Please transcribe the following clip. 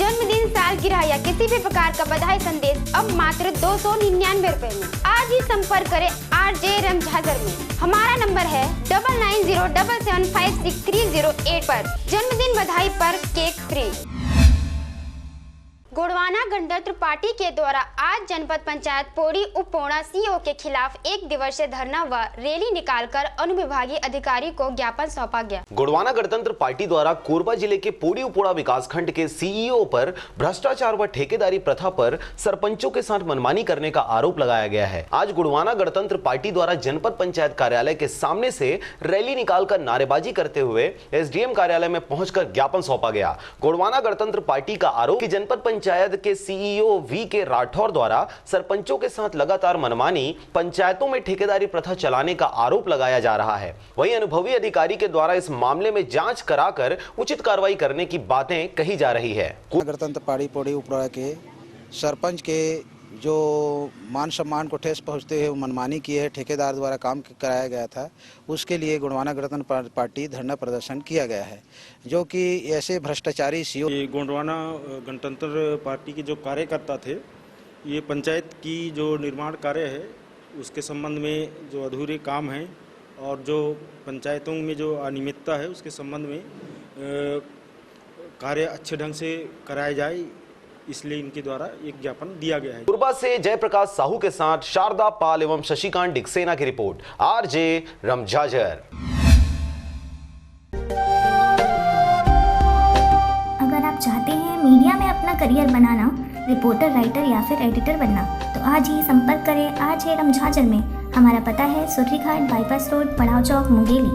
जन्मदिन, सालगिरह या किसी भी प्रकार का बधाई संदेश अब मात्र 299 रुपए में। आज ही संपर्क करें RJ रमझाजर में। हमारा नंबर है 9907756308 पर। जन्मदिन बधाई पर केक फ्री। गोंडवाना गणतंत्र पार्टी के द्वारा आज जनपद पंचायत पौड़ी उपपोड़ा CO के खिलाफ 1 दिवसीय धरना व रैली निकालकर अनुविभागीय अधिकारी को ज्ञापन सौंपा गया। गोंडवाना गणतंत्र पार्टी द्वारा कोरबा जिले के पौड़ी उपपोड़ा विकासखंड के CEO पर भ्रष्टाचार व ठेकेदारी प्रथा पर सरपंचों के साथ मनमानी करने का आरोप लगाया गया है। आज गोंडवाना गणतंत्र पार्टी द्वारा जनपद पंचायत कार्यालय के सामने से रैली निकालकर नारेबाजी करते हुए SDM कार्यालय में पहुंचकर ज्ञापन सौंपा गया। गोंडवाना गणतंत्र पार्टी का आरोप कि जनपद पंचायत के CEO V.K. राठौर द्वारा सरपंचों के साथ लगातार मनमानी, पंचायतों में ठेकेदारी प्रथा चलाने का आरोप लगाया जा रहा है। वहीं अनुभवी अधिकारी के द्वारा इस मामले में जांच कराकर उचित कार्रवाई करने की बातें कही जा रही है। गणतंत्र पार्टी पौड़ी उपपोड़ा के सरपंच के जो मान सम्मान को ठेस पहुंचते हुए मनमानी की है, ठेकेदार द्वारा काम कराया गया था, उसके लिए गोंडवाना गणतंत्र पार्टी धरना प्रदर्शन किया गया है। जो कि ऐसे भ्रष्टाचारी CO गोंडवाना गणतंत्र पार्टी के जो कार्यकर्ता थे, ये पंचायत की जो निर्माण कार्य है उसके संबंध में जो अधूरे काम हैं और जो पंचायतों में जो अनियमितता है उसके संबंध में कार्य अच्छे ढंग से कराए जाए, इसलिए इनके द्वारा एक ज्ञापन दिया गया है। कोरबा से जयप्रकाश साहू के साथ शारदा पाल एवं शशिकांत डिक्सेना की रिपोर्ट। RJ रमझाजर। अगर आप चाहते हैं मीडिया में अपना करियर बनाना, रिपोर्टर, राइटर या फिर एडिटर बनना, तो आज ही संपर्क करें RJ रमझाजर में। हमारा पता है सुर्रीघाट बाईपास रोड, पड़ाव चौक, मुंगेली।